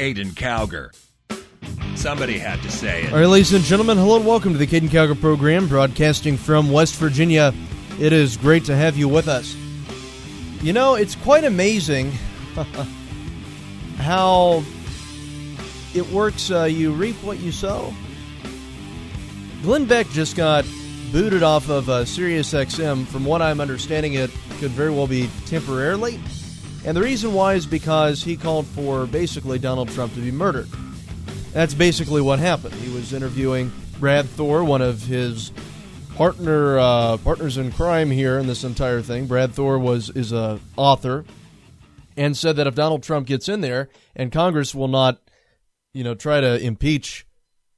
Caiden Cowger. Somebody had to say it. All right, ladies and gentlemen, hello and welcome to the Caiden Cowger program, broadcasting from West Virginia. It is great to have you with us. You know, it's quite amazing how it works. You reap what you sow. Glenn Beck just got booted off of Sirius XM. From what I'm understanding, it could very well be temporarily. And the reason why is because he called for basically Donald Trump to be murdered. That's basically what happened. He was interviewing Brad Thor, one of his partners in crime here in this entire thing. Brad Thor is a author, and said that if Donald Trump gets in there and Congress will not, try to impeach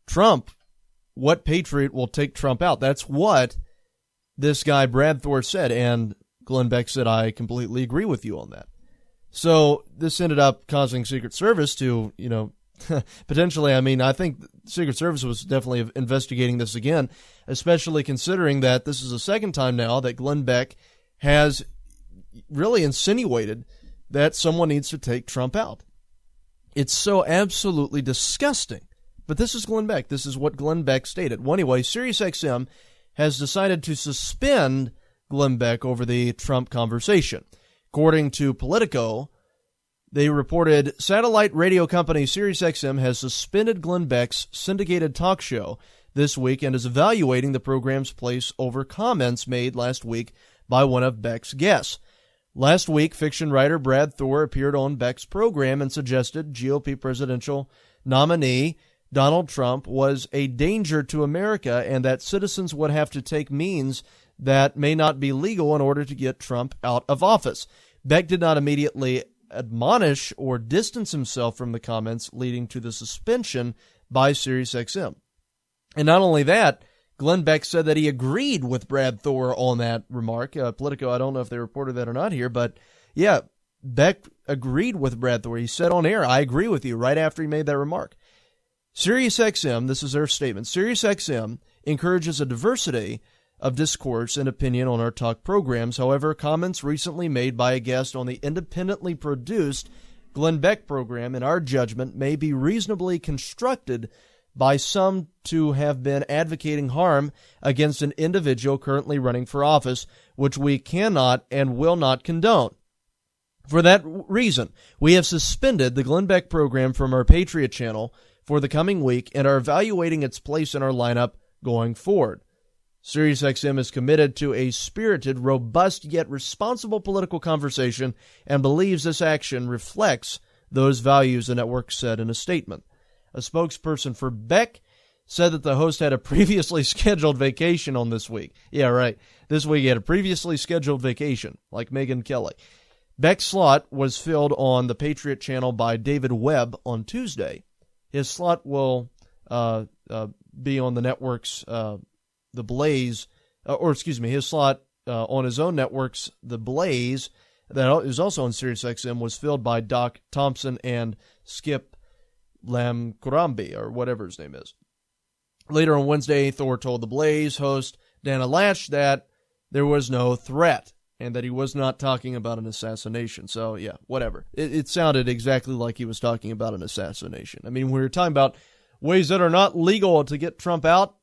Trump, what patriot will take Trump out? That's what this guy Brad Thor said, and Glenn Beck said, I completely agree with you on that. So this ended up causing Secret Service to, potentially, I think Secret Service was definitely investigating this again, especially considering that this is the second time now that Glenn Beck has really insinuated that someone needs to take Trump out. It's so absolutely disgusting. But this is Glenn Beck. This is what Glenn Beck stated. Well, anyway, SiriusXM has decided to suspend Glenn Beck over the Trump conversation. According to Politico, they reported satellite radio company SiriusXM has suspended Glenn Beck's syndicated talk show this week and is evaluating the program's place over comments made last week by one of Beck's guests. Last week, fiction writer Brad Thor appeared on Beck's program and suggested GOP presidential nominee Donald Trump was a danger to America and that citizens would have to take means that may not be legal in order to get Trump out of office. Beck did not immediately admonish or distance himself from the comments, leading to the suspension by SiriusXM. And not only that, Glenn Beck said that he agreed with Brad Thor on that remark. Politico, I don't know if they reported that or not here, but yeah, Beck agreed with Brad Thor. He said on air, I agree with you, right after he made that remark. SiriusXM, this is their statement, SiriusXM encourages a diversity of discourse and opinion on our talk programs. However, comments recently made by a guest on the independently produced Glenn Beck program, in our judgment, may be reasonably construed by some to have been advocating harm against an individual currently running for office, which we cannot and will not condone. For that reason, we have suspended the Glenn Beck program from our Patriot channel for the coming week and are evaluating its place in our lineup going forward. SiriusXM is committed to a spirited, robust, yet responsible political conversation and believes this action reflects those values, the network said in a statement. A spokesperson for Beck said that the host had a previously scheduled vacation on this week. Yeah, right. This week he had a previously scheduled vacation, like Megyn Kelly. Beck's slot was filled on the Patriot channel by David Webb on Tuesday. His slot will be on the network's The Blaze, his slot on his own network's The Blaze, that is also on SiriusXM, was filled by Doc Thompson and Skip Lamkurambi, or whatever his name is. Later on Wednesday, Thor told The Blaze host Dana Lash that there was no threat and that he was not talking about an assassination. So, yeah, whatever. It sounded exactly like he was talking about an assassination. I mean, we were talking about ways that are not legal to get Trump out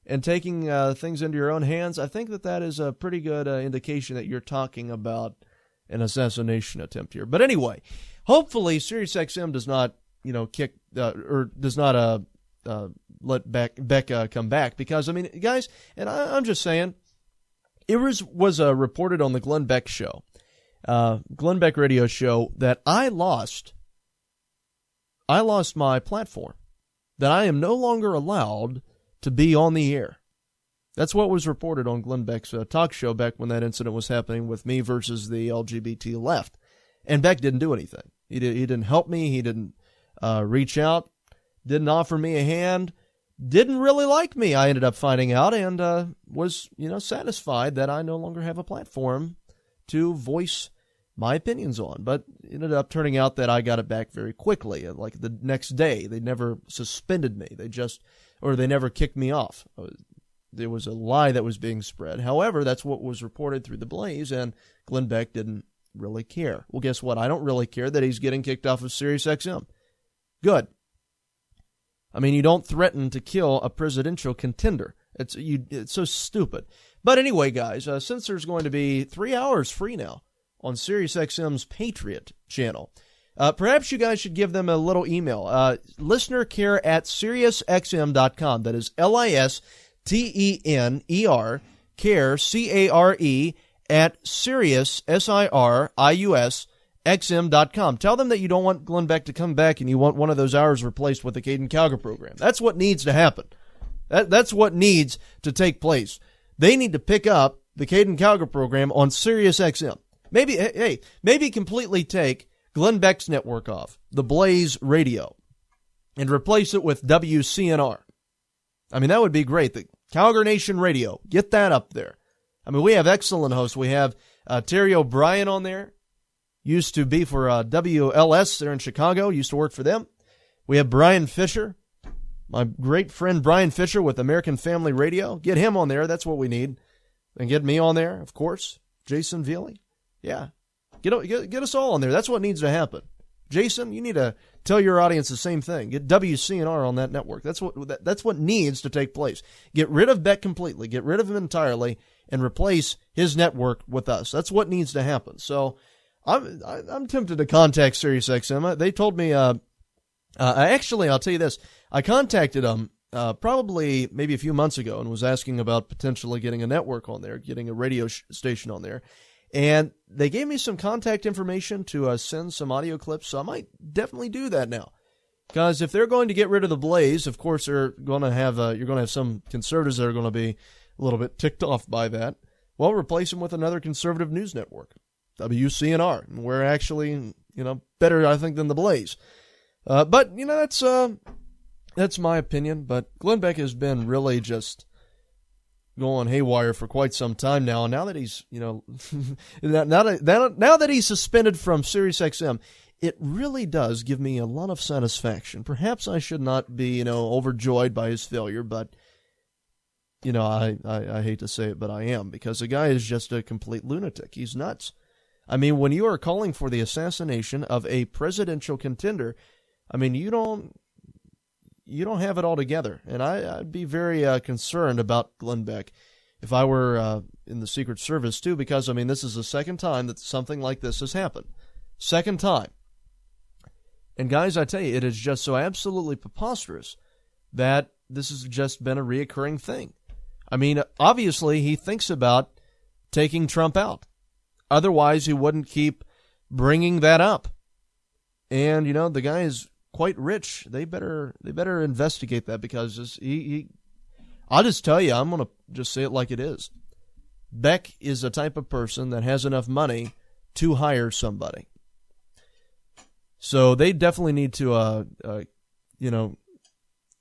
and taking things into your own hands. I think that is a pretty good indication that you're talking about an assassination attempt here. But anyway, hopefully SiriusXM does not, let Beck come back, because, I mean, guys, and I'm just saying, it was reported on the Glenn Beck show, Glenn Beck radio show, that I lost my platform, that I am no longer allowed to be on the air. That's what was reported on Glenn Beck's talk show back when that incident was happening with me versus the LGBT left. And Beck didn't do anything. He didn't help me. He didn't reach out, didn't offer me a hand, didn't really like me, I ended up finding out, and was, satisfied that I no longer have a platform to voice my opinions on. But it ended up turning out that I got it back very quickly. Like the next day, they never suspended me. They never kicked me off. There was a lie that was being spread. However, that's what was reported through the Blaze, and Glenn Beck didn't really care. Well, guess what? I don't really care that he's getting kicked off of SiriusXM. Good. I mean, you don't threaten to kill a presidential contender. It's so stupid. But anyway, guys, since there's going to be 3 hours free now on SiriusXM's Patriot channel, perhaps you guys should give them a little email. listenercare@SiriusXM.com. That is LISTENER, care, CARE, at Sirius, SIRIUS, XM.com. Tell them that you don't want Glenn Beck to come back and you want one of those hours replaced with the Caiden Cowger program. That's what needs to happen. That's what needs to take place. They need to pick up the Caiden Cowger program on Sirius XM. Maybe completely take Glenn Beck's network off, the Blaze Radio, and replace it with WCNR. I mean, that would be great. The Cowger Nation Radio, get that up there. I mean, we have excellent hosts. We have Terry O'Brien on there. Used to be for WLS there in Chicago. Used to work for them. We have Brian Fisher, my great friend Brian Fisher with American Family Radio. Get him on there. That's what we need. And get me on there, of course. Jason Veely. Yeah. Get us all on there. That's what needs to happen. Jason, you need to tell your audience the same thing. Get WCNR on that network. That's what needs to take place. Get rid of Beck completely. Get rid of him entirely and replace his network with us. That's what needs to happen. So I'm tempted to contact SiriusXM. They told me, actually, I'll tell you this. I contacted them probably maybe a few months ago and was asking about potentially getting a network on there, getting a radio station on there. And they gave me some contact information to send some audio clips, so I might definitely do that now. Because if they're going to get rid of the Blaze, of course they're going to have you're going to have some conservatives that are going to be a little bit ticked off by that. Well, replace them with another conservative news network. WCNR. We're actually, better, I think, than the Blaze. But, that's my opinion. But Glenn Beck has been really just going haywire for quite some time now. And now that he's, now that he's suspended from SiriusXM, it really does give me a lot of satisfaction. Perhaps I should not be, overjoyed by his failure, but, I hate to say it, but I am, because the guy is just a complete lunatic. He's nuts. I mean, when you are calling for the assassination of a presidential contender, I mean, you don't have it all together. And I'd be very concerned about Glenn Beck if I were in the Secret Service, too, because, I mean, this is the second time that something like this has happened. Second time. And, guys, I tell you, it is just so absolutely preposterous that this has just been a reoccurring thing. I mean, obviously, he thinks about taking Trump out. Otherwise, he wouldn't keep bringing that up. And, the guy is quite rich. They better investigate that, because I'll just tell you, I'm going to just say it like it is. Beck is the type of person that has enough money to hire somebody. So they definitely need to,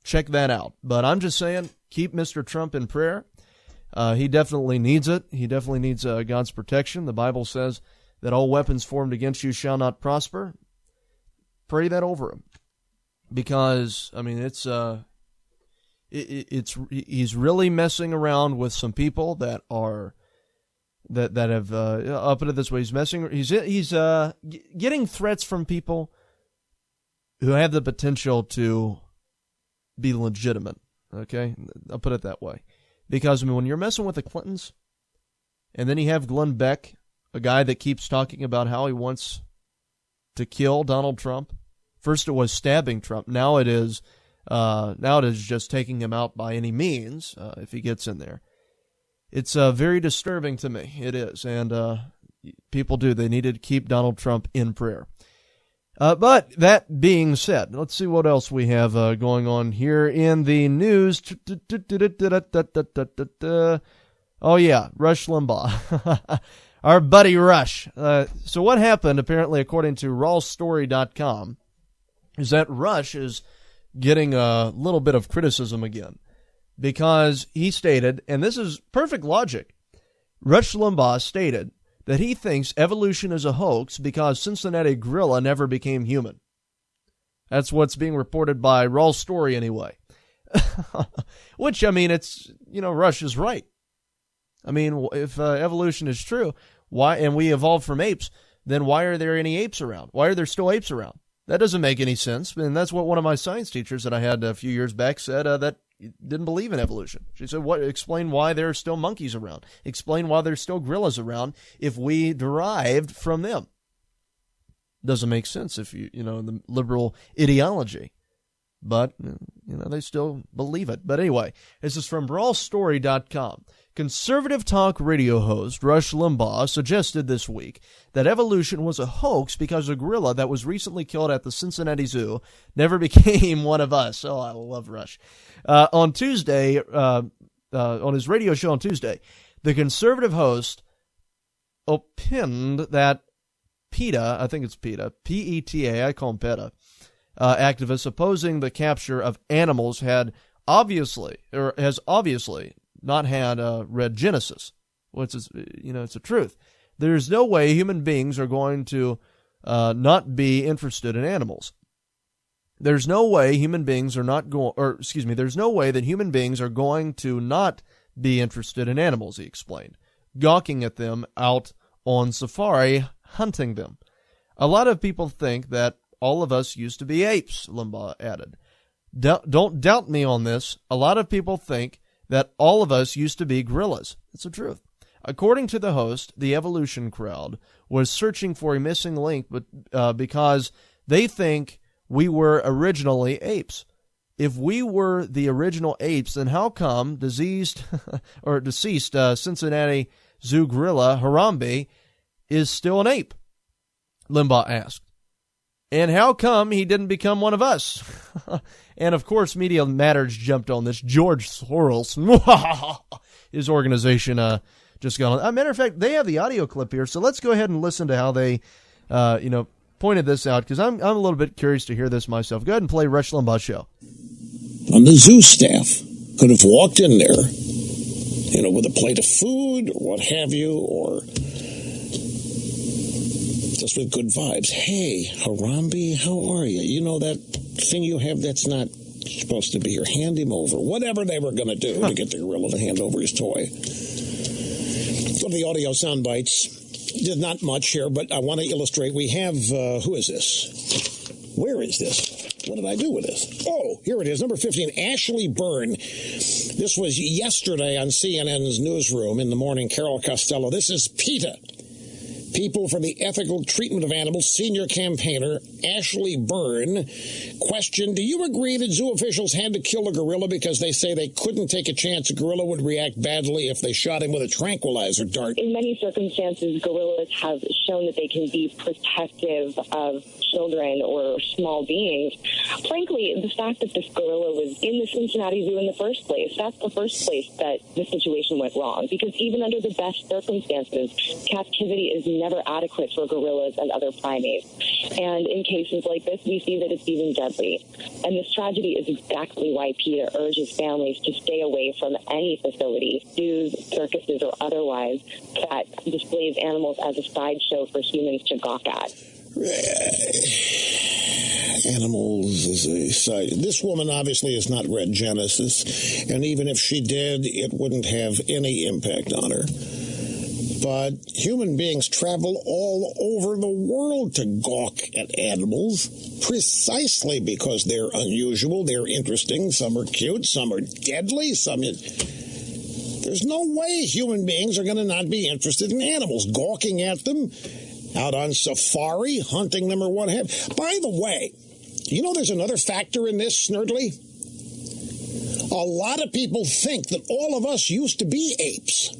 check that out. But I'm just saying, keep Mr. Trump in prayer. He definitely needs it. He definitely needs God's protection. The Bible says that all weapons formed against you shall not prosper. Pray that over him, because I mean he's really messing around with some people that have I'll put it this way: he's getting threats from people who have the potential to be legitimate. Okay, I'll put it that way. Because, I mean, when you're messing with the Clintons, and then you have Glenn Beck, a guy that keeps talking about how he wants to kill Donald Trump. First it was stabbing Trump. Now it is just taking him out by any means, if he gets in there. It's very disturbing to me. It is. And people they need to keep Donald Trump in prayer. But that being said, let's see what else we have going on here in the news. Oh, yeah, Rush Limbaugh. Our buddy Rush. So what happened, apparently, according to rawstory.com, is that Rush is getting a little bit of criticism again, because he stated, and this is perfect logic, Rush Limbaugh stated that he thinks evolution is a hoax because Cincinnati gorilla never became human. That's what's being reported by Raw Story anyway. Which, I mean, it's, Rush is right. I mean, if evolution is true, and we evolved from apes, then why are there any apes around? Why are there still apes around? That doesn't make any sense. And that's what one of my science teachers that I had a few years back said, that didn't believe in evolution. She said, explain why there are still monkeys around. Explain why there's still gorillas around if we derived from them. Doesn't make sense if you the liberal ideology. But, they still believe it. But anyway, this is from BrawlStory.com. Conservative talk radio host Rush Limbaugh suggested this week that evolution was a hoax because a gorilla that was recently killed at the Cincinnati Zoo never became one of us. Oh, I love Rush. On Tuesday, on his radio show on Tuesday, the conservative host opined that PETA, I think it's PETA, P-E-T-A, I call him PETA, activists opposing the capture of animals has obviously not had red Genesis. Well, it's a truth. There's no way human beings are going to not be interested in animals. There's no way human beings are there's no way that human beings are going to not be interested in animals, he explained, gawking at them out on safari, hunting them. A lot of people think that all of us used to be apes, Limbaugh added. Don't doubt me on this. A lot of people think that all of us used to be gorillas. It's the truth. According to the host, the evolution crowd was searching for a missing link because they think we were originally apes. If we were the original apes, then how come deceased Cincinnati Zoo gorilla Harambe is still an ape? Limbaugh asked. And how come he didn't become one of us? And, of course, Media Matters jumped on this. George Soros, his organization, just got on. As a matter of fact, they have the audio clip here, so let's go ahead and listen to how they, pointed this out, because I'm a little bit curious to hear this myself. Go ahead and play Rush Limbaugh's show. On the zoo staff could have walked in there, with a plate of food or what have you, or just with good vibes. Hey, Harambe, how are you? You know that thing you have that's not supposed to be here? Hand him over. Whatever they were going to do to get the gorilla to hand over his toy. Some of the audio sound bites. Did not much here, but I want to illustrate. We have, who is this? Where is this? What did I do with this? Oh, here it is, number 15, Ashley Byrne. This was yesterday on CNN's newsroom in the morning. Carol Costello. This is PETA, People for the Ethical Treatment of Animals, senior campaigner Ashley Byrne. Question, do you agree that zoo officials had to kill a gorilla because they say they couldn't take a chance a gorilla would react badly if they shot him with a tranquilizer dart? In many circumstances, gorillas have shown that they can be protective of children or small beings. Frankly, the fact that this gorilla was in the Cincinnati Zoo in the first place, that's the first place that the situation went wrong. Because even under the best circumstances, captivity is never adequate for gorillas and other primates. And in cases like this, we see that it's even deadly. And this tragedy is exactly why PETA urges families to stay away from any facility, zoos, circuses, or otherwise, that displays animals as a sideshow for humans to gawk at. Animals as a side. This woman obviously has not read Genesis, and even if she did, it wouldn't have any impact on her. But human beings travel all over the world to gawk at animals, precisely because they're unusual, they're interesting, some are cute, some are deadly, There's no way human beings are going to not be interested in animals, gawking at them, out on safari, hunting them or what have. By the way, there's another factor in this, Snurdly? A lot of people think that all of us used to be apes.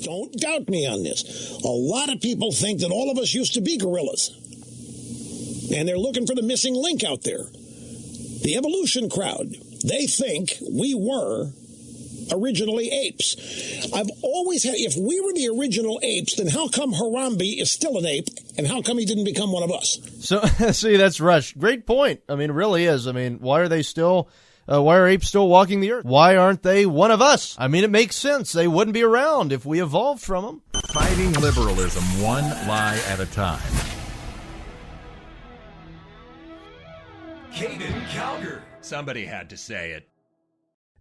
Don't doubt me on this. A lot of people think that all of us used to be gorillas. And they're looking for the missing link out there. The evolution crowd, they think we were originally apes. I've always had, if we were the original apes, then how come Harambe is still an ape, and how come he didn't become one of us? So, see, that's Rush. Great point. I mean, it really is. I mean, why are apes still walking the earth? Why aren't they one of us? I mean, it makes sense. They wouldn't be around if we evolved from them. Fighting liberalism one lie at a time. Caiden Cowger. Somebody had to say it.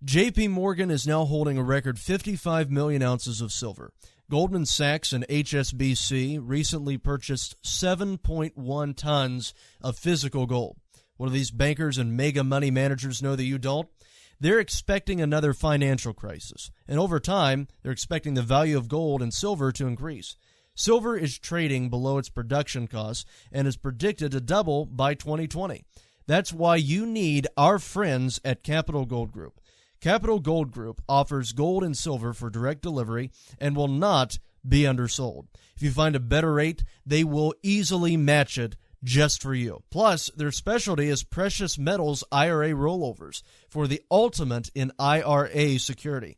J.P. Morgan is now holding a record 55 million ounces of silver. Goldman Sachs and HSBC recently purchased 7.1 tons of physical gold. What do these bankers and mega money managers know that you don't? They're expecting another financial crisis, and over time, they're expecting the value of gold and silver to increase. Silver is trading below its production costs and is predicted to double by 2020. That's why you need our friends at Capital Gold Group. Capital Gold Group offers gold and silver for direct delivery and will not be undersold. If you find a better rate, they will easily match it just for you. Plus, their specialty is precious metals IRA rollovers for the ultimate in IRA security.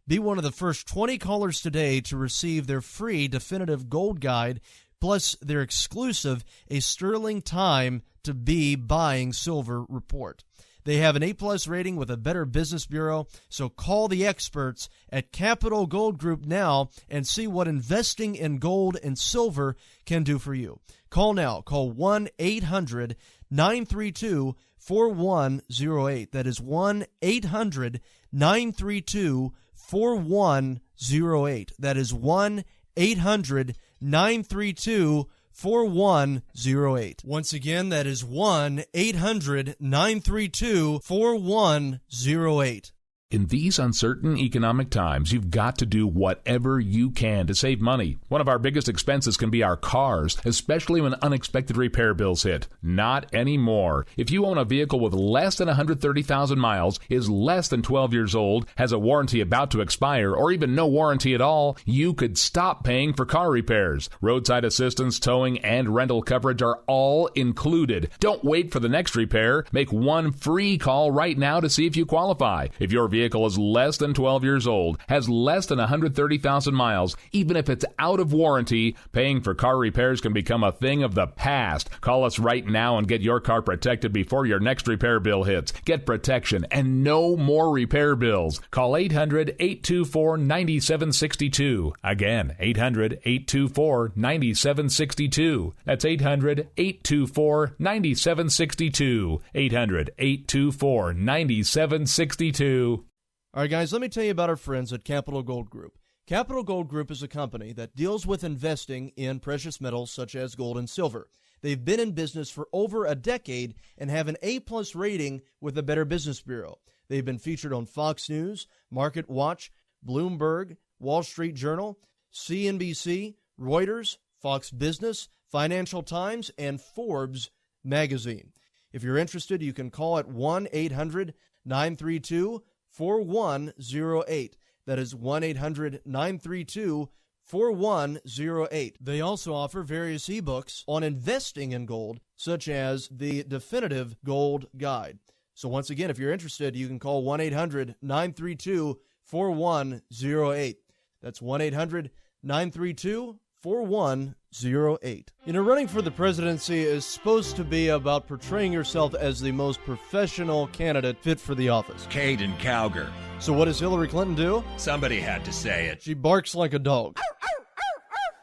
Be one of the first 20 callers today to receive their free definitive gold guide, plus their exclusive A Sterling Time to Be Buying Silver report. They have an A-plus rating with a Better Business Bureau, so call the experts at Capital Gold Group now and see what investing in gold and silver can do for you. Call now. Call 1-800-932-4108. That is 1-800-932-4108. That is 1-800-932-4108. Once again, that is 1-800-932-4108. In these uncertain economic times, you've got to do whatever you can to save money. One of our biggest expenses can be our cars, especially when unexpected repair bills hit. Not anymore. If you own a vehicle with less than 130,000 miles, is less than 12 years old, has a warranty about to expire, or even no warranty at all, you could stop paying for car repairs. Roadside assistance, towing, and rental coverage are all included. Don't wait for the next repair. Make one free call right now to see if you qualify. If your vehicle is less than 12 years old, has less than 130,000 miles, even if it's out of warranty, paying for car repairs can become a thing of the past. Call us right now and get your car protected before your next repair bill hits. Get protection and no more repair bills. Call 800-824-9762. Again, 800-824-9762. That's 800-824-9762. 800-824-9762. All right, guys, let me tell you about our friends at Capital Gold Group. Capital Gold Group is a company that deals with investing in precious metals such as gold and silver. They've been in business for over a decade and have an A-plus rating with the Better Business Bureau. They've been featured on Fox News, Market Watch, Bloomberg, Wall Street Journal, CNBC, Reuters, Fox Business, Financial Times, and Forbes magazine. If you're interested, you can call at 1-800-932-4108. That is 1-800-932-4108. They also offer various ebooks on investing in gold, such as the Definitive Gold Guide. So once again, if you're interested, you can call 1-800-932-4108. That's 1-800-932-4108. Running for the presidency is supposed to be about portraying yourself as the most professional candidate fit for the office. Caiden Cowger. So what does Hillary Clinton do? Somebody had to say it. She barks like a dog.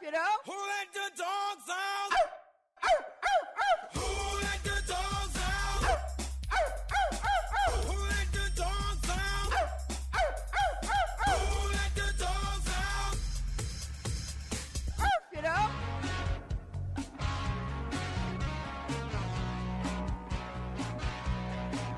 You know? Who let the dogs out? Who let the dogs out? Who let the dogs out? Who let the dogs out? You know?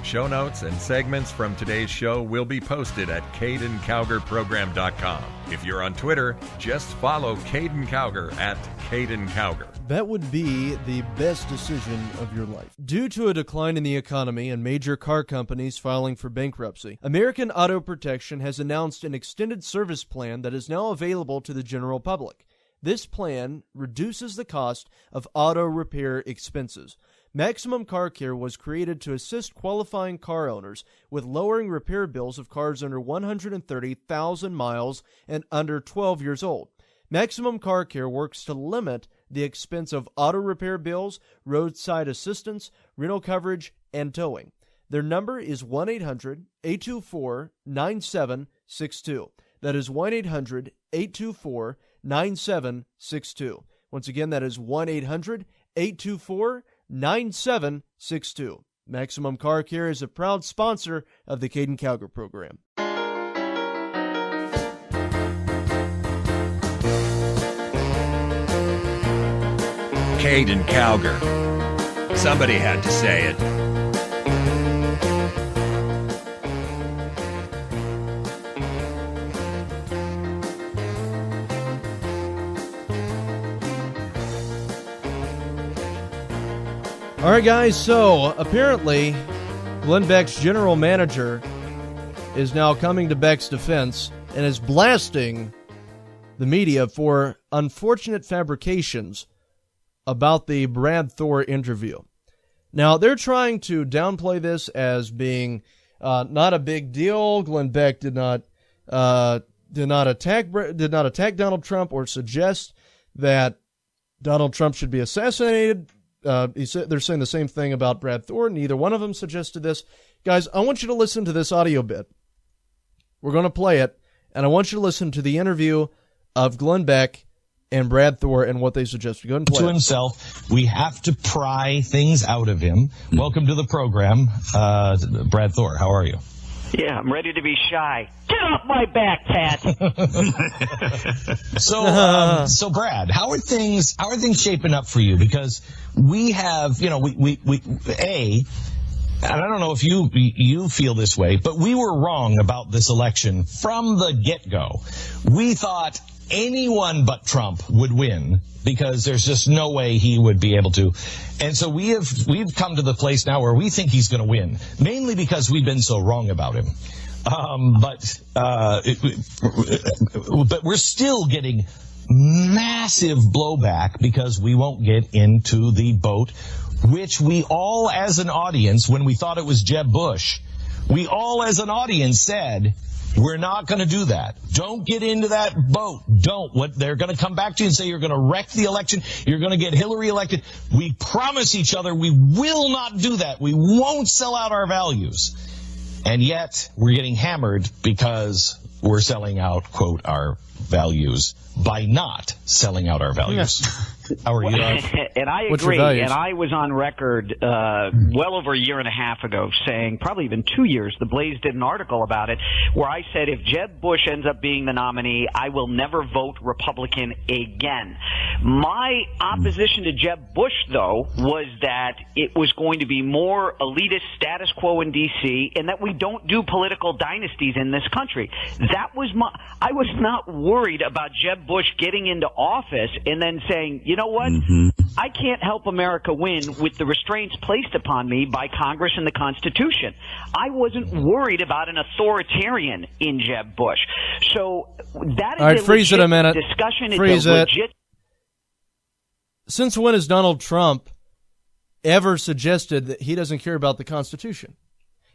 Show notes and segments from today's show will be posted at CaidenCowgerProgram.com. If you're on Twitter, just follow Caiden Cowger at Caiden Cowger. That would be the best decision of your life. Due to a decline in the economy and major car companies filing for bankruptcy, American Auto Protection has announced an extended service plan that is now available to the general public. This plan reduces the cost of auto repair expenses. Maximum Car Care was created to assist qualifying car owners with lowering repair bills of cars under 130,000 miles and under 12 years old. Maximum Car Care works to limit the expense of auto repair bills, roadside assistance, rental coverage, and towing. Their number is 1-800-824-9762. That is 1-800-824-9762. Once again, that is 1-800-824-9762. Maximum Car Care is a proud sponsor of the Caiden Cowger program. Caiden Cowger. Somebody had to say it. All right, guys, so apparently Glenn Beck's general manager is now coming to Beck's defense and is blasting the media for unfortunate fabrications about the Brad Thor interview. Now, they're trying to downplay this as being not a big deal. Glenn Beck did not attack Donald Trump or suggest that Donald Trump should be assassinated. They're saying the same thing about Brad Thor. Neither one of them suggested this. Guys, I want you to listen to this audio bit. We're going to play it, and I want you to listen to the interview of Glenn Beck and Brad Thor and what they suggested. Go ahead and play to it. himself. We have to pry things out of him. Welcome to the program, Brad Thor. How are you? Yeah, I'm ready to be shy. Get off my back, Pat. So Brad, how are things shaping up for you? Because we have, and I don't know if you feel this way, but we were wrong about this election from the get-go. We thought anyone but Trump would win because there's just no way he would be able to. And so we've come to the place now where we think he's going to win, mainly because we've been so wrong about him. But we're still getting massive blowback because we won't get into the boat, which we all as an audience, when we thought it was Jeb Bush, we all as an audience said, we're not going to do that. Don't get into that boat. Don't. What they're going to come back to you and say you're going to wreck the election. You're going to get Hillary elected. We promise each other we will not do that. We won't sell out our values. And yet we're getting hammered because we're selling out, quote, our values by not selling out our values. How are you? And I What's your agree. values? And I was on record well over a year and a half ago saying, probably even 2 years, The Blaze did an article about it, where I said if Jeb Bush ends up being the nominee, I will never vote Republican again. My opposition to Jeb Bush, though, was that it was going to be more elitist status quo in D.C. and that we don't do political dynasties in this country. I was not worried about Jeb Bush getting into office and then saying, you know what? I can't help America win with the restraints placed upon me by Congress and the Constitution. I wasn't worried about an authoritarian in Jeb Bush. So that is All right, freeze it a minute. Discussion. Freeze it's a it. legit. Since when has Donald Trump ever suggested that he doesn't care about the Constitution?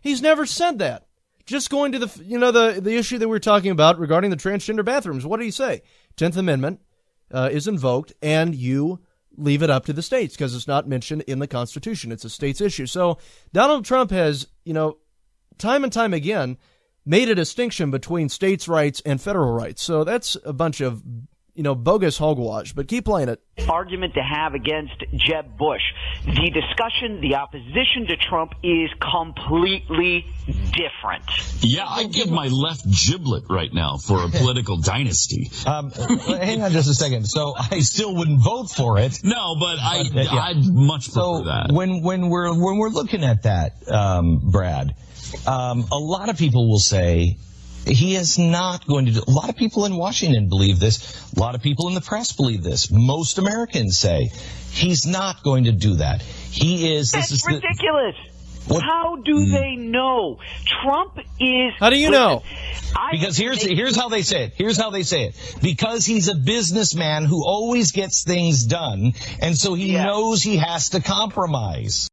He's never said that. Just going to the issue that we were talking about regarding the transgender bathrooms. What did he say? 10th Amendment is invoked, and you leave it up to the states because it's not mentioned in the Constitution. It's a state's issue. So Donald Trump has, time and time again, made a distinction between states' rights and federal rights. So that's a bunch of, bogus hogwash. But keep playing it. Argument to have against Jeb Bush. The discussion, the opposition to Trump is completely different. Yeah, I give my left giblet right now for a political dynasty. Hang on just a second. So I still wouldn't vote for it. No, but I'd much prefer that. When we're looking at that, Brad, a lot of people will say he is not going to do. A lot of people in Washington believe this. A lot of people in the press believe this. Most Americans say he's not going to do that. He is. That's ridiculous. How do they know? Trump is. How do you know? Because here's how they say it. Here's how they say it. Because he's a businessman who always gets things done, and so he knows he has to compromise.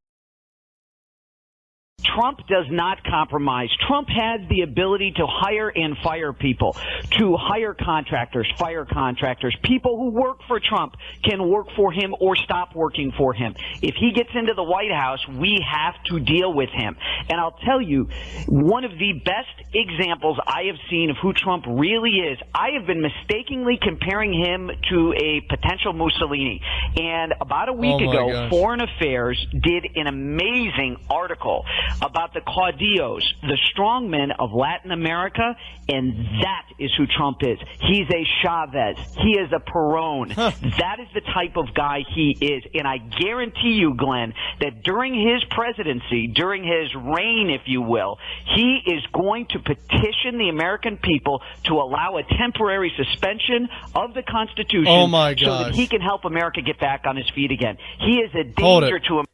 Trump does not compromise. Trump has the ability to hire and fire people, to hire contractors, fire contractors. People who work for Trump can work for him or stop working for him. If he gets into the White House, we have to deal with him. And I'll tell you, one of the best examples I have seen of who Trump really is, I have been mistakenly comparing him to a potential Mussolini. And about a week ago, gosh. Foreign Affairs did an amazing article about the caudillos, the strongmen of Latin America, and that is who Trump is. He's a Chavez. He is a Perón. That is the type of guy he is. And I guarantee you, Glenn, that during his presidency, during his reign, if you will, he is going to petition the American people to allow a temporary suspension of the Constitution so that he can help America get back on his feet again. He is a danger to him.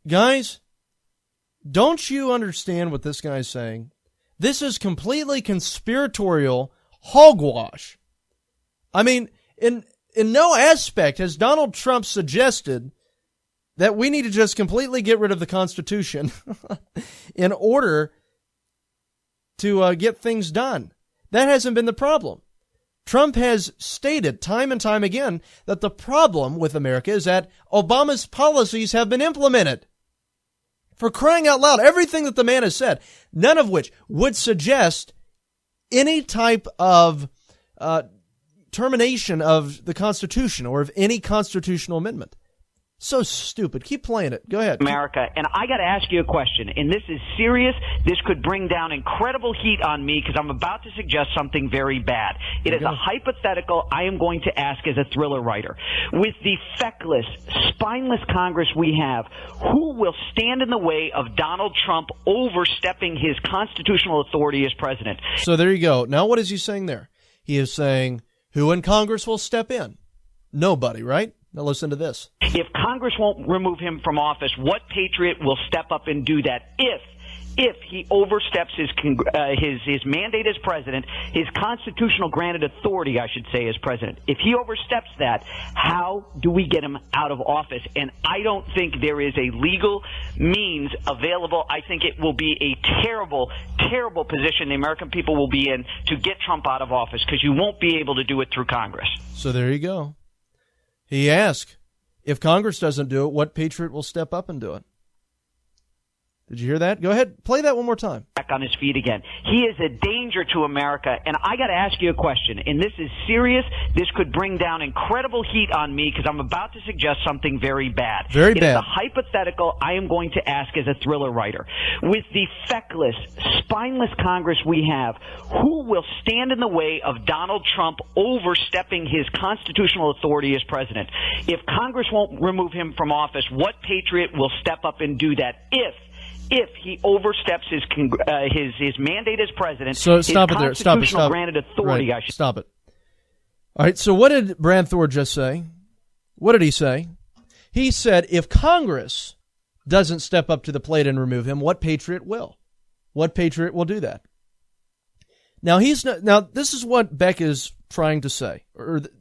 Guys, don't you understand what this guy's saying? This is completely conspiratorial hogwash. I mean, in no aspect has Donald Trump suggested that we need to just completely get rid of the Constitution in order to get things done. That hasn't been the problem. Trump has stated time and time again that the problem with America is that Obama's policies have been implemented. For crying out loud, everything that the man has said, none of which would suggest any type of termination of the Constitution or of any constitutional amendment. So stupid. Keep playing it. Go ahead. America, and I got to ask you a question, and this is serious. This could bring down incredible heat on me because I'm about to suggest something very bad. It is a hypothetical I am going to ask as a thriller writer. With the feckless, spineless Congress we have, who will stand in the way of Donald Trump overstepping his constitutional authority as president? So there you go. Now what is he saying there? He is saying, who in Congress will step in? Nobody, right? Now listen to this. If Congress won't remove him from office, what patriot will step up and do that? If he oversteps his mandate as president, his constitutional granted authority, I should say, as president. If he oversteps that, how do we get him out of office? And I don't think there is a legal means available. I think it will be a terrible, terrible position the American people will be in to get Trump out of office because you won't be able to do it through Congress. So there you go. He asked, if Congress doesn't do it, what patriot will step up and do it? Did you hear that? Go ahead, play that one more time. Back on his feet again. He is a danger to America, and I got to ask you a question, and this is serious. This could bring down incredible heat on me because I'm about to suggest something very bad. Very bad. It is a hypothetical I am going to ask as a thriller writer. With the feckless, spineless Congress we have, who will stand in the way of Donald Trump overstepping his constitutional authority as president? If Congress won't remove him from office, what patriot will step up and do that if he oversteps his mandate as president? So stop it there. Stop it. Stop. Granted authority. Right. Stop it. All right. So what did Brad Thor just say? What did he say? He said, if Congress doesn't step up to the plate and remove him, what patriot will? What patriot will do that? Now this is what Beck is trying to say,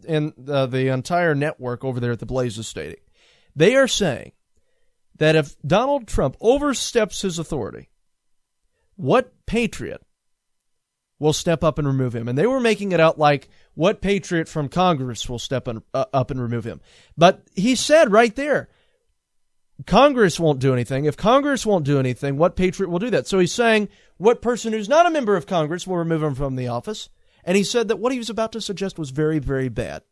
and the entire network over there at the Blaze is stating. They are saying that if Donald Trump oversteps his authority, what patriot will step up and remove him? And they were making it out like what patriot from Congress will step up and remove him. But he said right there, Congress won't do anything. If Congress won't do anything, what patriot will do that? So he's saying what person who's not a member of Congress will remove him from the office. And he said that what he was about to suggest was very, very bad.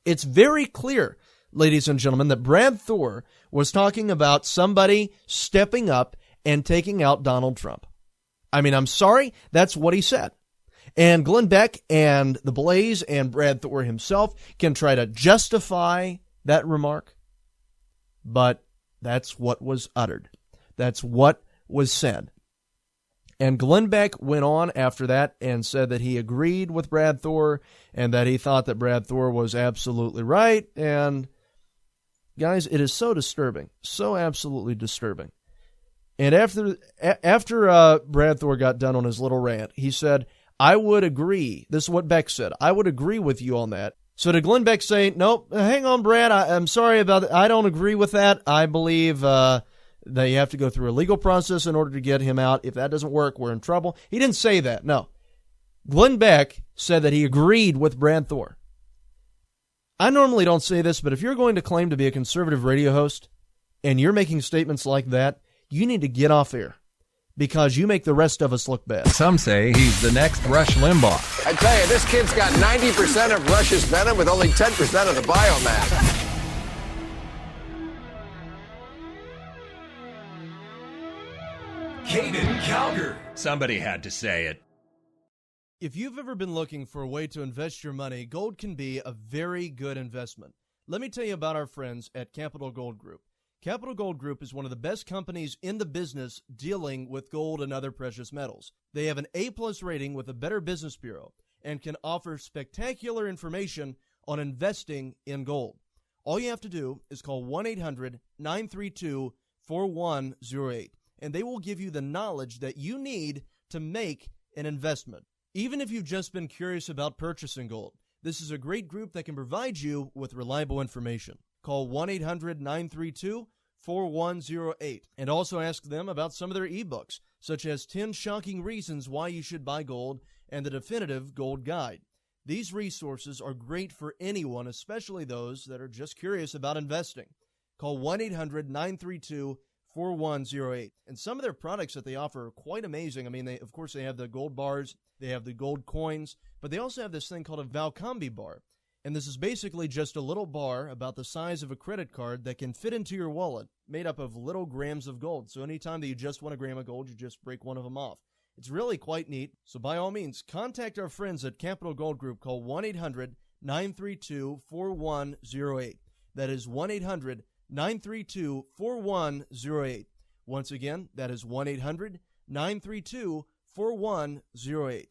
It's very clear, ladies and gentlemen, that Brad Thor was talking about somebody stepping up and taking out Donald Trump. I mean, I'm sorry, that's what he said. And Glenn Beck and the Blaze and Brad Thor himself can try to justify that remark, but that's what was uttered. That's what was said. And Glenn Beck went on after that and said that he agreed with Brad Thor and that he thought that Brad Thor was absolutely right. And guys, it is so disturbing, so absolutely disturbing. And after Brad Thor got done on his little rant, he said, I would agree. This is what Beck said. I would agree with you on that. So did Glenn Beck say, nope, hang on, Brad, I'm sorry about it. I don't agree with that. I believe that you have to go through a legal process in order to get him out. If that doesn't work, we're in trouble. He didn't say that, no. Glenn Beck said that he agreed with Brad Thor. I normally don't say this, but if you're going to claim to be a conservative radio host and you're making statements like that, you need to get off air because you make the rest of us look bad. Some say he's the next Rush Limbaugh. I tell you, this kid's got 90% of Rush's venom with only 10% of the biomass. Somebody had to say it. If you've ever been looking for a way to invest your money, gold can be a very good investment. Let me tell you about our friends at Capital Gold Group. Capital Gold Group is one of the best companies in the business dealing with gold and other precious metals. They have an A-plus rating with the Better Business Bureau and can offer spectacular information on investing in gold. All you have to do is call 1-800-932-4108, and they will give you the knowledge that you need to make an investment. Even if you've just been curious about purchasing gold, this is a great group that can provide you with reliable information. Call 1-800-932-4108 and also ask them about some of their ebooks, such as 10 Shocking Reasons Why You Should Buy Gold and the Definitive Gold Guide. These resources are great for anyone, especially those that are just curious about investing. Call 1-800-932-4108. And some of their products that they offer are quite amazing. I mean, they have the gold bars, they have the gold coins, but they also have this thing called a Valcambi bar. And this is basically just a little bar about the size of a credit card that can fit into your wallet, made up of little grams of gold. So anytime that you just want a gram of gold, you just break one of them off. It's really quite neat. So by all means, contact our friends at Capital Gold Group. Call 1-800-932-4108. That is 1-800-932-4108. Once again, that is 1-800-932-4108.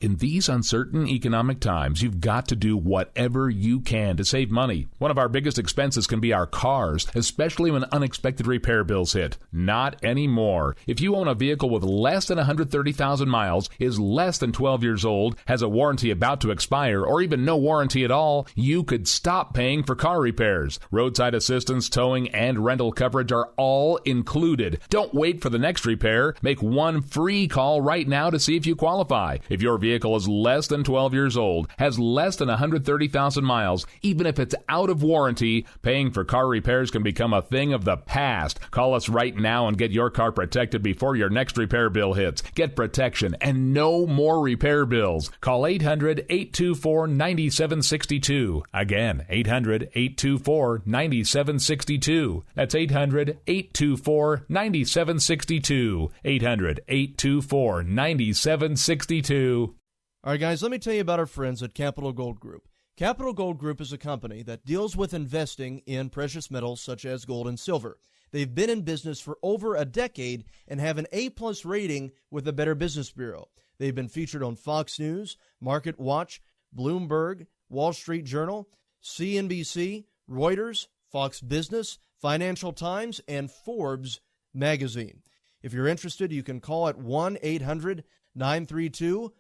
In these uncertain economic times, you've got to do whatever you can to save money. One of our biggest expenses can be our cars, especially when unexpected repair bills hit. Not anymore. If you own a vehicle with less than 130,000 miles, is less than 12 years old, has a warranty about to expire, or even no warranty at all, you could stop paying for car repairs. Roadside assistance, towing, and rental coverage are all included. Don't wait for the next repair. Make one free call right now to see if you qualify. If your vehicle is less than 12 years old, has less than 130,000 miles, even if it's out of warranty, paying for car repairs can become a thing of the past. Call us right now and get your car protected before your next repair bill hits. Get protection and no more repair bills. Call 800-824-9762. Again, 800-824-9762. That's 800-824-9762. 800-824-9762. All right, guys, let me tell you about our friends at Capital Gold Group. Capital Gold Group is a company that deals with investing in precious metals such as gold and silver. They've been in business for over a decade and have an A-plus rating with the Better Business Bureau. They've been featured on Fox News, Market Watch, Bloomberg, Wall Street Journal, CNBC, Reuters, Fox Business, Financial Times, and Forbes magazine. If you're interested, you can call at 1-800-932-4108.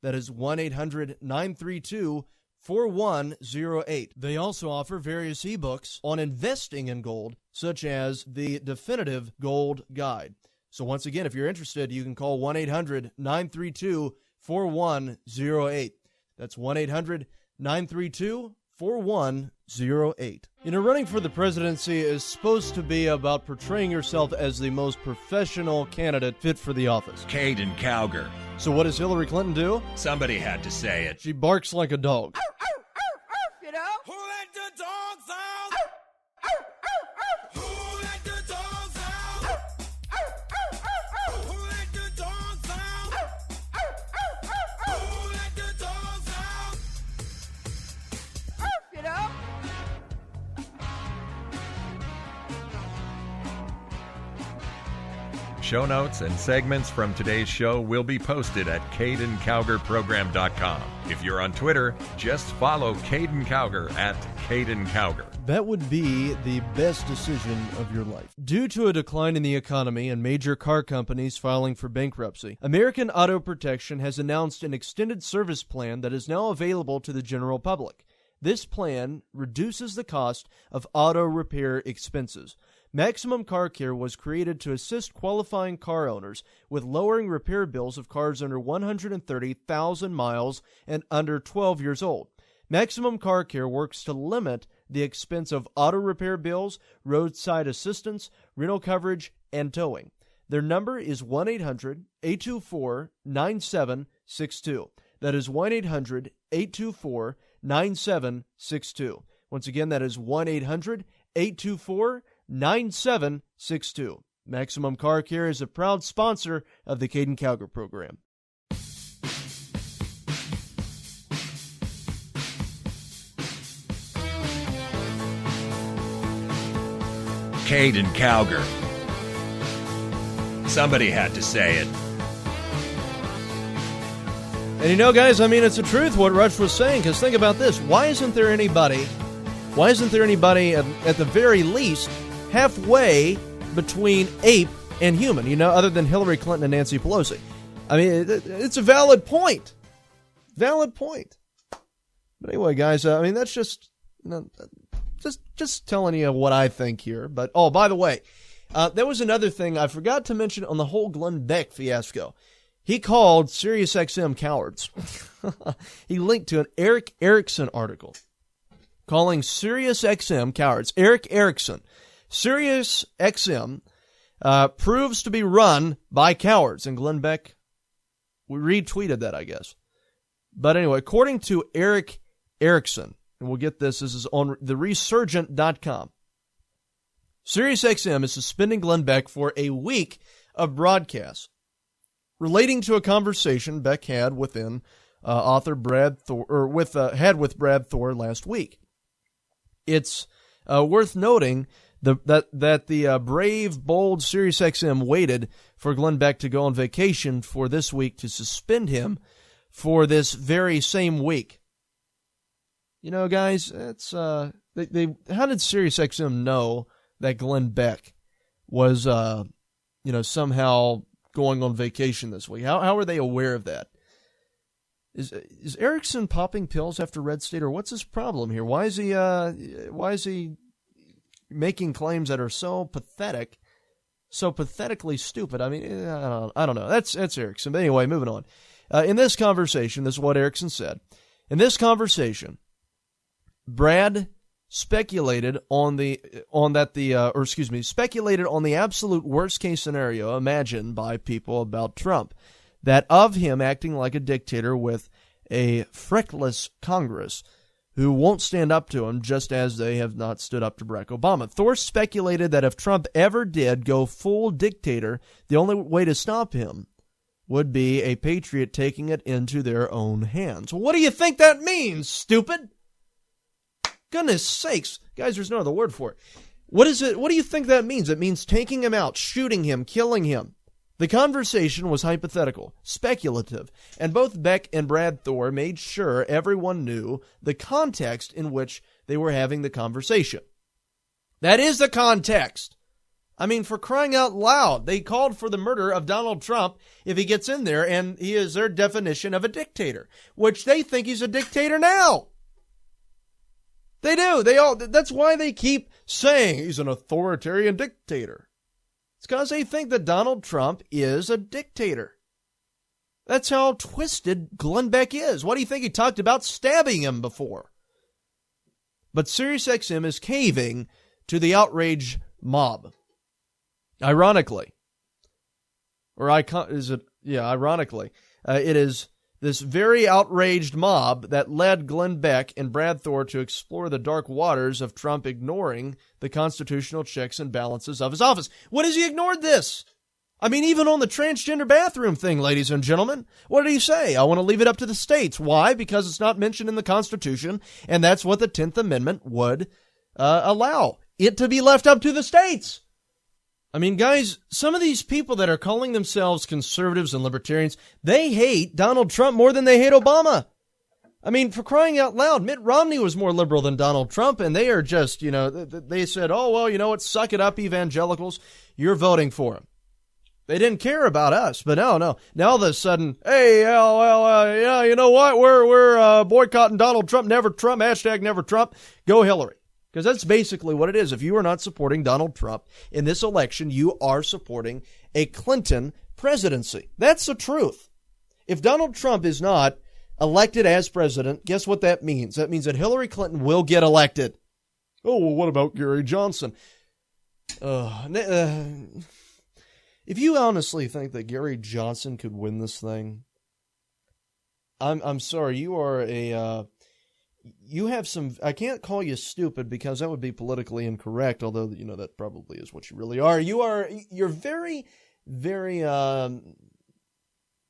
That is 1-800-932-4108. They also offer various ebooks on investing in gold, such as the Definitive Gold Guide. So once again, if you're interested, you can call 1-800-932-4108. That's 1-800-932-4108. You know, running for the presidency is supposed to be about portraying yourself as the most professional candidate fit for the office. Caiden Cowger. So what does Hillary Clinton do? Somebody had to say it. She barks like a dog. You know? Who let the dogs out? Who let the dogs out? Who let the dogs out? Who let the dogs out? You know? Show notes and segments from today's show will be posted at CaidenCowgerProgram.com. If you're on Twitter, just follow Caiden Cowger at Caiden Cowger. That would be the best decision of your life. Due to a decline in the economy and major car companies filing for bankruptcy, American Auto Protection has announced an extended service plan that is now available to the general public. This plan reduces the cost of auto repair expenses. Maximum Car Care was created to assist qualifying car owners with lowering repair bills of cars under 130,000 miles and under 12 years old. Maximum Car Care works to limit the expense of auto repair bills, roadside assistance, rental coverage, and towing. Their number is 1-800-824-9762. That is 1-800-824-9762. Once again, that is 1-800-824-9762. Maximum Car Care is a proud sponsor of the Caiden Cowger program. Caiden Cowger. Somebody had to say it. And you know, guys, I mean, it's the truth what Rush was saying, because think about this. Why isn't there anybody at the very least halfway between ape and human, you know, other than Hillary Clinton and Nancy Pelosi? I mean, it's a valid point. Valid point. But anyway, guys, I mean, that's just, you know, just telling you what I think here. But, oh, by the way, there was another thing I forgot to mention on the whole Glenn Beck fiasco. He called SiriusXM cowards. He linked to an Eric Erickson article calling SiriusXM cowards. Eric Erickson. SiriusXM proves to be run by cowards. And Glenn Beck retweeted that, I guess. But anyway, according to Eric Erickson, and we'll get this is on theresurgent.com, SiriusXM is suspending Glenn Beck for a week of broadcasts relating to a conversation Beck had with author Brad Thor, or with Brad Thor last week. It's worth noting that the brave, bold SiriusXM waited for Glenn Beck to go on vacation for this week to suspend him for this very same week. You know, guys, it's how did SiriusXM know that Glenn Beck was somehow going on vacation this week? How are they aware of that? Is Erickson popping pills after Red State, or what's his problem here? Why is he making claims that are so pathetic, so pathetically stupid? I mean, I don't know. That's Erickson. But anyway, moving on. In this conversation, this is what Erickson said. In this conversation, Brad speculated on the absolute worst case scenario imagined by people about Trump, that of him acting like a dictator with a freckless Congress who won't stand up to him, just as they have not stood up to Barack Obama. Thor speculated that if Trump ever did go full dictator, the only way to stop him would be a patriot taking it into their own hands. What do you think that means, stupid? Goodness sakes. Guys, there's no other word for it. What is it? What do you think that means? It means taking him out, shooting him, killing him. The conversation was hypothetical, speculative, and both Beck and Brad Thor made sure everyone knew the context in which they were having the conversation. That is the context. I mean, for crying out loud, they called for the murder of Donald Trump if he gets in there, and he is their definition of a dictator, which they think he's a dictator now. They do. That's why they keep saying he's an authoritarian dictator. It's because they think that Donald Trump is a dictator. That's how twisted Glenn Beck is. What do you think? He talked about stabbing him before. But SiriusXM is caving to the outrage mob. Ironically. It is this very outraged mob that led Glenn Beck and Brad Thor to explore the dark waters of Trump ignoring the constitutional checks and balances of his office. What has he ignored this? I mean, even on the transgender bathroom thing, ladies and gentlemen, what did he say? I want to leave it up to the states. Why? Because it's not mentioned in the Constitution, and that's what the 10th Amendment would allow it to be left up to the states. I mean, guys, some of these people that are calling themselves conservatives and libertarians, they hate Donald Trump more than they hate Obama. I mean, for crying out loud, Mitt Romney was more liberal than Donald Trump, and they are just, they said, oh, well, you know what, suck it up, evangelicals, you're voting for him. They didn't care about us, but no. Now all of a sudden, hey, you know what, we're boycotting Donald Trump, never Trump, hashtag never Trump, go Hillary. Because that's basically what it is. If you are not supporting Donald Trump in this election, you are supporting a Clinton presidency. That's the truth. If Donald Trump is not elected as president, guess what that means? That means that Hillary Clinton will get elected. Oh, well, what about Gary Johnson? If you honestly think that Gary Johnson could win this thing, I'm sorry, you are you have some, I can't call you stupid because that would be politically incorrect, although, that probably is what you really are. You're very, very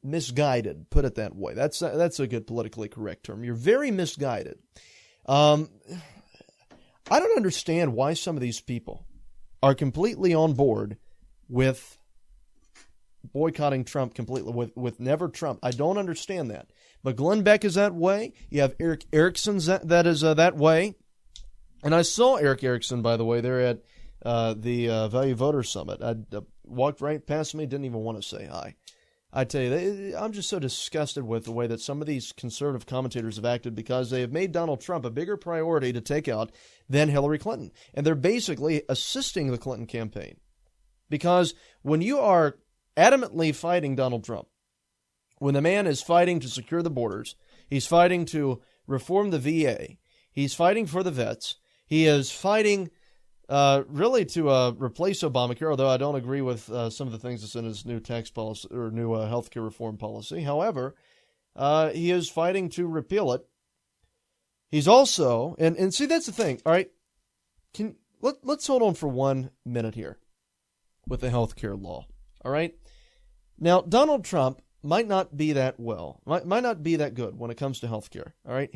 misguided, put it that way. That's a good politically correct term. You're very misguided. I don't understand why some of these people are completely on board with boycotting Trump completely, with never Trump. I don't understand that. But Glenn Beck is that way. You have Eric Erickson's that is that way. And I saw Eric Erickson, by the way, there at the Value Voter Summit. I walked right past me, didn't even want to say hi. I tell you, I'm just so disgusted with the way that some of these conservative commentators have acted because they have made Donald Trump a bigger priority to take out than Hillary Clinton. And they're basically assisting the Clinton campaign. Because when you are adamantly fighting Donald Trump, when the man is fighting to secure the borders, he's fighting to reform the VA, he's fighting for the vets, he is fighting really to replace Obamacare, although I don't agree with some of the things that's in his new tax policy or new healthcare reform policy. However, he is fighting to repeal it. He's also, and see, that's the thing, all right? Let's hold on for 1 minute here with the healthcare law, all right? Now, Donald Trump might not be that might not be that good when it comes to healthcare, all right?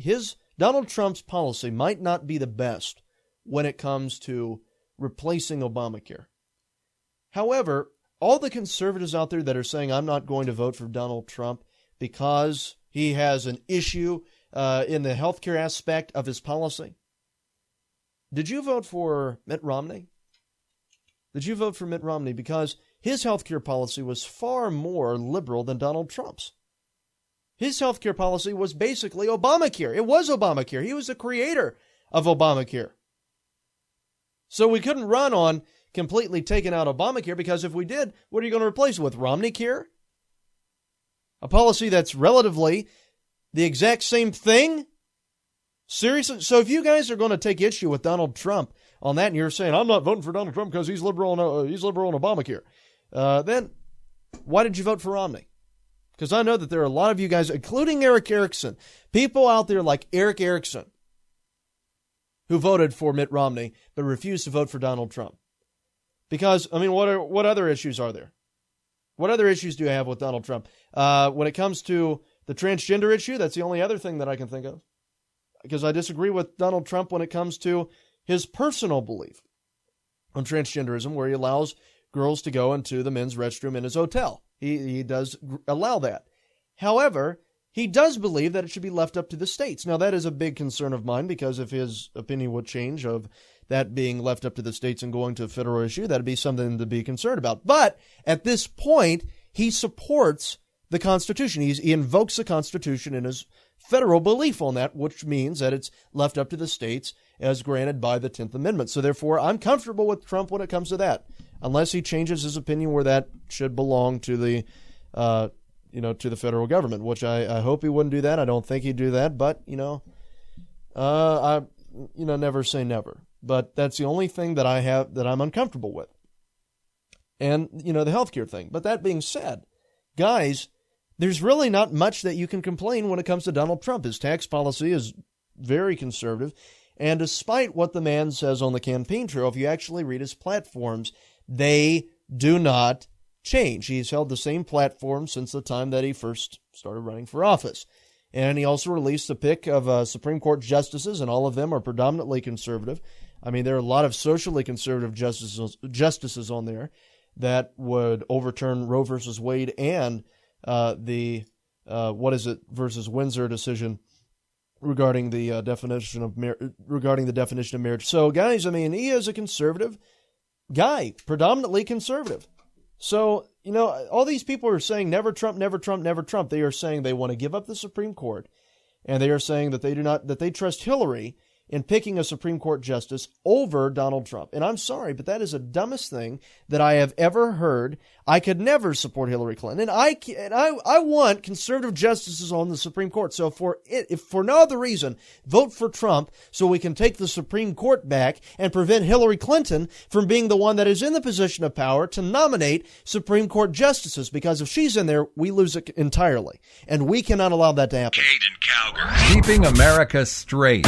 Donald Trump's policy might not be the best when it comes to replacing Obamacare. However, all the conservatives out there that are saying, I'm not going to vote for Donald Trump because he has an issue in the healthcare aspect of his policy. Did you vote for Mitt Romney? Did you vote for Mitt Romney? Because his healthcare policy was far more liberal than Donald Trump's. His healthcare policy was basically Obamacare. It was Obamacare. He was the creator of Obamacare. So we couldn't run on completely taking out Obamacare because if we did, what are you going to replace it with? Romney Care? A policy that's relatively the exact same thing? Seriously? So if you guys are going to take issue with Donald Trump on that and you're saying, I'm not voting for Donald Trump because he's liberal on Obamacare, then why did you vote for Romney? Because I know that there are a lot of you guys, including Eric Erickson, people out there like Eric Erickson, who voted for Mitt Romney but refused to vote for Donald Trump. Because, I mean, what other issues are there? What other issues do you have with Donald Trump? When it comes to the transgender issue, that's the only other thing that I can think of. Because I disagree with Donald Trump when it comes to his personal belief on transgenderism, where he allows girls to go into the men's restroom in his hotel. He does allow that. However, he does believe that it should be left up to the states. Now, that is a big concern of mine because if his opinion would change of that being left up to the states and going to a federal issue, that'd be something to be concerned about. But at this point, he supports the Constitution. He invokes the Constitution in his federal belief on that, which means that it's left up to the states as granted by the 10th Amendment. So therefore, I'm comfortable with Trump when it comes to that, unless he changes his opinion where that should belong to the to the federal government, which I hope he wouldn't do that. I don't think he'd do that, but, never say never. But that's the only thing that I have that I'm uncomfortable with. And, the healthcare thing. But that being said, guys, there's really not much that you can complain when it comes to Donald Trump. His tax policy is very conservative. And despite what the man says on the campaign trail, if you actually read his platforms, they do not change. He's held the same platform since the time that he first started running for office. And he also released a pick of Supreme Court justices, and all of them are predominantly conservative. I mean, there are a lot of socially conservative justices on there that would overturn Roe versus Wade and the versus Windsor decision regarding the definition of marriage. So, guys, I mean, he is a conservative guy, predominantly conservative. So, all these people are saying never Trump, never Trump, never Trump. They are saying they want to give up the Supreme Court, and they are saying that they trust Hillary in picking a Supreme Court justice over Donald Trump. And I'm sorry, but that is the dumbest thing that I have ever heard. I could never support Hillary Clinton. And I want conservative justices on the Supreme Court. So if for no other reason, vote for Trump so we can take the Supreme Court back and prevent Hillary Clinton from being the one that is in the position of power to nominate Supreme Court justices. Because if she's in there, we lose it entirely. And we cannot allow that to happen. Caiden Cowger. Keeping America straight.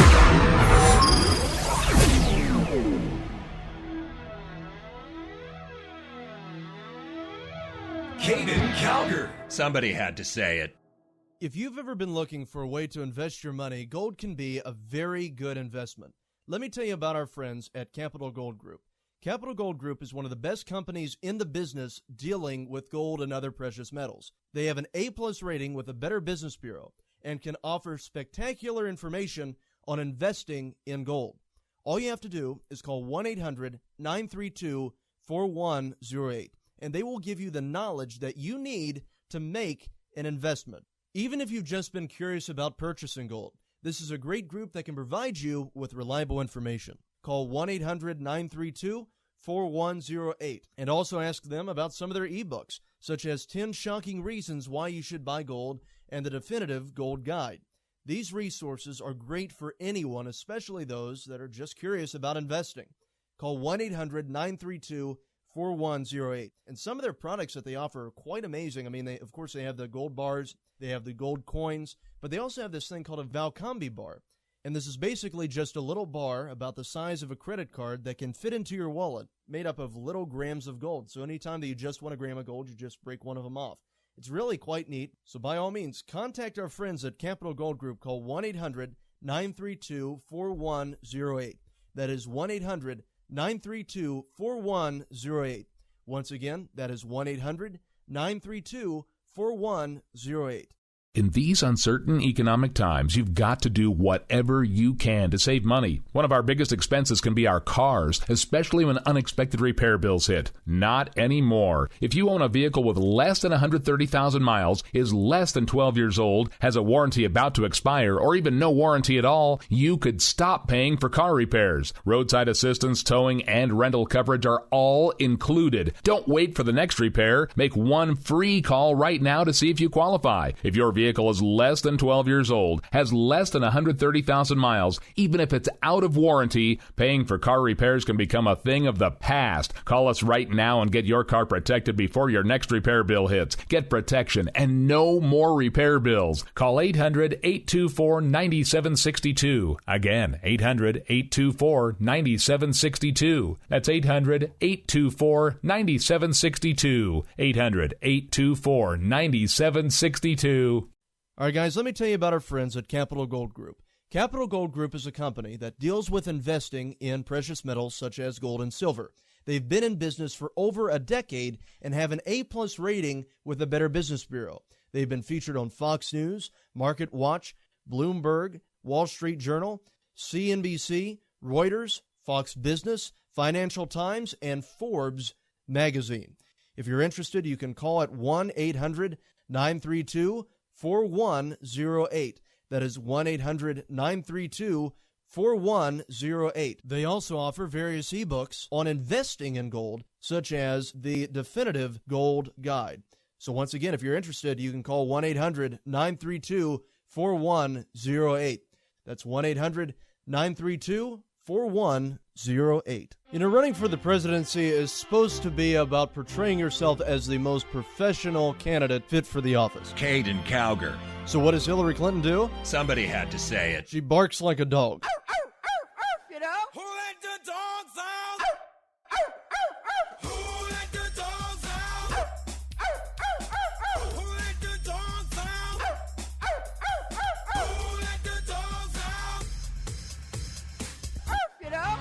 Caiden Cowger. Somebody had to say it. If you've ever been looking for a way to invest your money, gold can be a very good investment. Let me tell you about our friends at Capital Gold Group. Capital Gold Group is one of the best companies in the business dealing with gold and other precious metals. They have an A+ rating with the Better Business Bureau and can offer spectacular information on investing in gold. All you have to do is call 1-800-932-4108, and they will give you the knowledge that you need to make an investment. Even if you've just been curious about purchasing gold, this is a great group that can provide you with reliable information. Call 1-800-932-4108 and also ask them about some of their ebooks, such as 10 Shocking Reasons Why You Should Buy Gold and the Definitive Gold Guide. These resources are great for anyone, especially those that are just curious about investing. Call 1-800-932-4108. And some of their products that they offer are quite amazing. I mean, they have the gold bars, they have the gold coins, but they also have this thing called a Valcambi bar. And this is basically just a little bar about the size of a credit card that can fit into your wallet, made up of little grams of gold. So anytime that you just want a gram of gold, you just break one of them off. It's really quite neat. So by all means, contact our friends at Capital Gold Group. Call 1-800-932-4108. That is 1-800-932-4108. Once again, that is 1-800-932-4108. In these uncertain economic times, you've got to do whatever you can to save money. One of our biggest expenses can be our cars, especially when unexpected repair bills hit. Not anymore. If you own a vehicle with less than 130,000 miles, is less than 12 years old, has a warranty about to expire, or even no warranty at all, you could stop paying for car repairs. Roadside assistance, towing, and rental coverage are all included. Don't wait for the next repair. Make one free call right now to see if you qualify. If your vehicle is less than 12 years old, has less than 130,000 miles, even if it's out of warranty, paying for car repairs can become a thing of the past. Call us right now and get your car protected before your next repair bill hits. Get protection and no more repair bills. Call 800-824-9762. Again, 800-824-9762. That's 800-824-9762. 800-824-9762. All right, guys, let me tell you about our friends at Capital Gold Group. Capital Gold Group is a company that deals with investing in precious metals such as gold and silver. They've been in business for over a decade and have an A+ rating with the Better Business Bureau. They've been featured on Fox News, Market Watch, Bloomberg, Wall Street Journal, CNBC, Reuters, Fox Business, Financial Times, and Forbes magazine. If you're interested, you can call at 1-800-932-4108. That is 1-800-932-4108. They also offer various ebooks on investing in gold, such as the Definitive Gold Guide. So once again, if you're interested, you can call 1-800-932-4108. That's 1-800-932-4108. You know, running for the presidency is supposed to be about portraying yourself as the most professional candidate fit for the office. Caiden Cowger. So what does Hillary Clinton do? Somebody had to say it. She barks like a dog. You know? Who let the dogs out? Who let the dogs out? Who let the dogs out? Who let the dogs out? You know?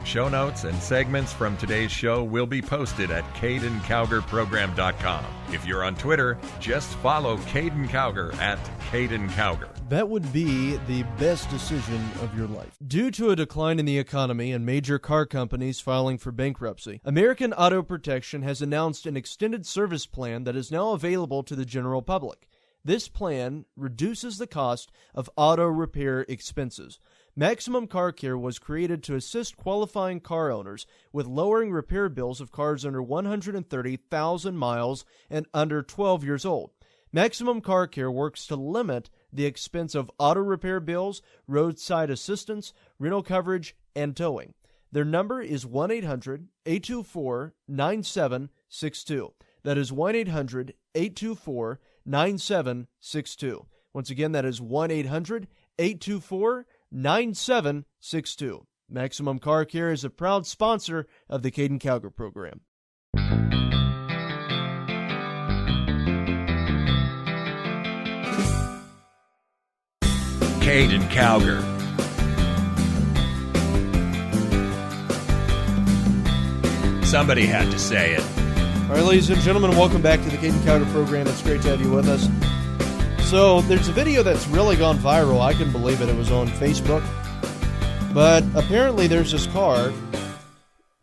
Show notes and segments from today's show will be posted at CaidenCowgerProgram.com. If you're on Twitter, just follow Caiden Cowger at Caiden Cowger. That would be the best decision of your life. Due to a decline in the economy and major car companies filing for bankruptcy, American Auto Protection has announced an extended service plan that is now available to the general public. This plan reduces the cost of auto repair expenses. Maximum Car Care was created to assist qualifying car owners with lowering repair bills of cars under 130,000 miles and under 12 years old. Maximum Car Care works to limit the expense of auto repair bills, roadside assistance, rental coverage, and towing. Their number is 1-800-824-9762. That is 1-800-824-9762. Once again, that is 1-800-824-9762. Maximum Car Care is a proud sponsor of the Caiden Cowger program. Caiden Cowger. Somebody had to say it. All right, ladies and gentlemen, welcome back to the Caiden Cowger program. It's great to have you with us. So there's a video that's really gone viral. I can believe it. It was on Facebook. But apparently there's this car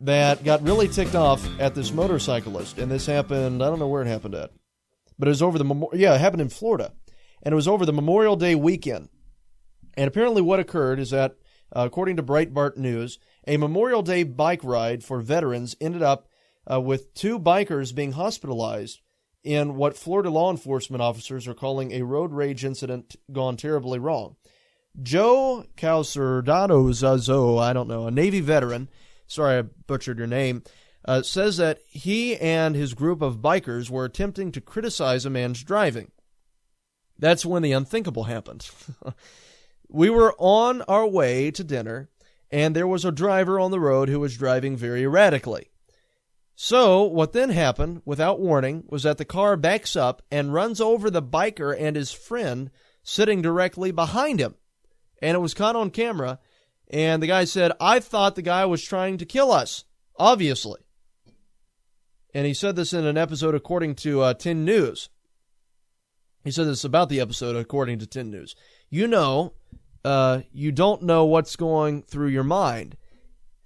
that got really ticked off at this motorcyclist. And this happened, I don't know where it happened at. But it was over it happened in Florida. And it was over the Memorial Day weekend. And apparently what occurred is that, according to Breitbart News, a Memorial Day bike ride for veterans ended up with two bikers being hospitalized in what Florida law enforcement officers are calling a road rage incident gone terribly wrong. Joe Calzado, I don't know, a Navy veteran, sorry I butchered your name, says that he and his group of bikers were attempting to criticize a man's driving. That's when the unthinkable happened. We were on our way to dinner, and there was a driver on the road who was driving very erratically. So what then happened, without warning, was that the car backs up and runs over the biker and his friend sitting directly behind him. And it was caught on camera, and the guy said, "I thought the guy was trying to kill us, obviously." And he said this in an episode according to 10 News. He said this about the episode according to 10 News. You don't know what's going through your mind.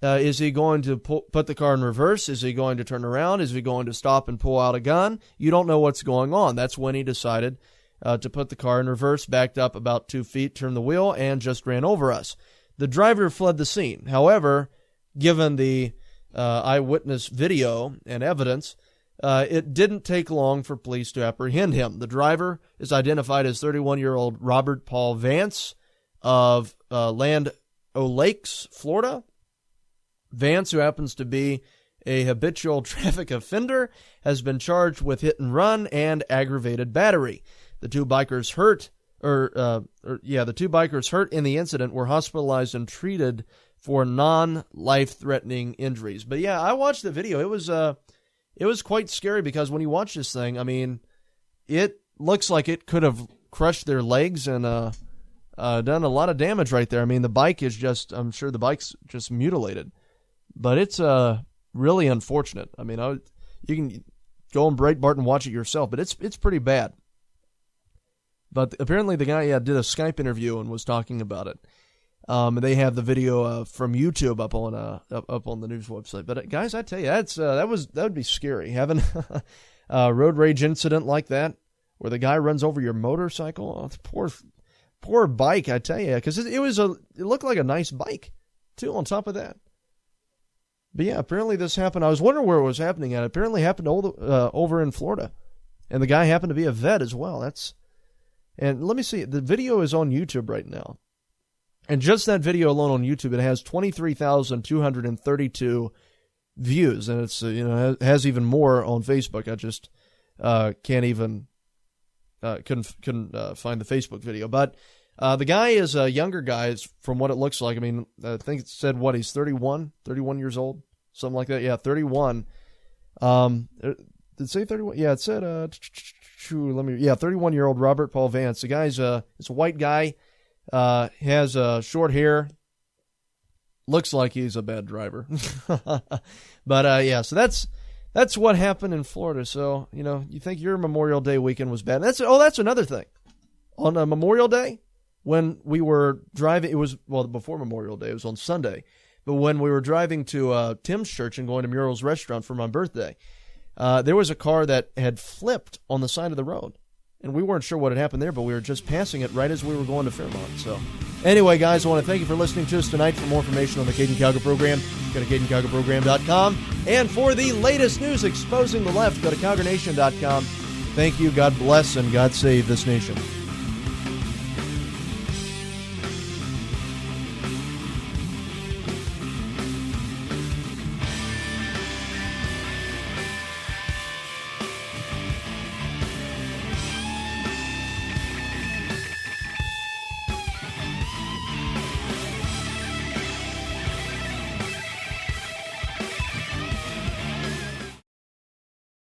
Is he going to put the car in reverse? Is he going to turn around? Is he going to stop and pull out a gun? You don't know what's going on. That's when he decided to put the car in reverse, backed up about 2 feet, turned the wheel, and just ran over us. The driver fled the scene. However, given the eyewitness video and evidence, it didn't take long for police to apprehend him. The driver is identified as 31-year-old Robert Paul Vance of Land O'Lakes, Florida. Vance, who happens to be a habitual traffic offender, has been charged with hit and run and aggravated battery. The two bikers hurt in the incident were hospitalized and treated for non-life-threatening injuries. But yeah, I watched the video. It was quite scary because when you watch this thing, I mean, it looks like it could have crushed their legs and done a lot of damage right there. I mean, the bike is I'm sure the bike's just mutilated. But it's really unfortunate. I mean, you can go on Breitbart and watch it yourself, but it's pretty bad. But apparently the guy did a Skype interview and was talking about it. They have the video from YouTube up on the news website. But guys, I tell you, that would be scary, having a road rage incident like that, where the guy runs over your motorcycle. Oh, poor bike, I tell you, because it looked like a nice bike too. On top of that. But yeah, apparently this happened. I was wondering where it was happening at. It apparently happened over in Florida. And the guy happened to be a vet as well. And let me see. The video is on YouTube right now. And just that video alone on YouTube, it has 23,232 views. And it's, it has even more on Facebook. I just couldn't find the Facebook video. But the guy is a younger guy from what it looks like. I mean, I think it said, he's 31 years old, something like that. Yeah, 31. Did it say 31? Yeah, it said, 31-year-old Robert Paul Vance. The guy's it's a white guy, has short hair, looks like he's a bad driver. But so that's what happened in Florida. So, you think your Memorial Day weekend was bad. That's another thing. On Memorial Day, when we were driving, it was, well, before Memorial Day, it was on Sunday, but when we were driving to Tim's church and going to Murrell's restaurant for my birthday, there was a car that had flipped on the side of the road. And we weren't sure what had happened there, but we were just passing it right as we were going to Fairmont. So anyway, guys, I want to thank you for listening to us tonight. For more information on the Caiden Cowger program, go to CaidenCowgerProgram.com. And for the latest news exposing the left, go to CowgerNation.com. Thank you. God bless and God save this nation.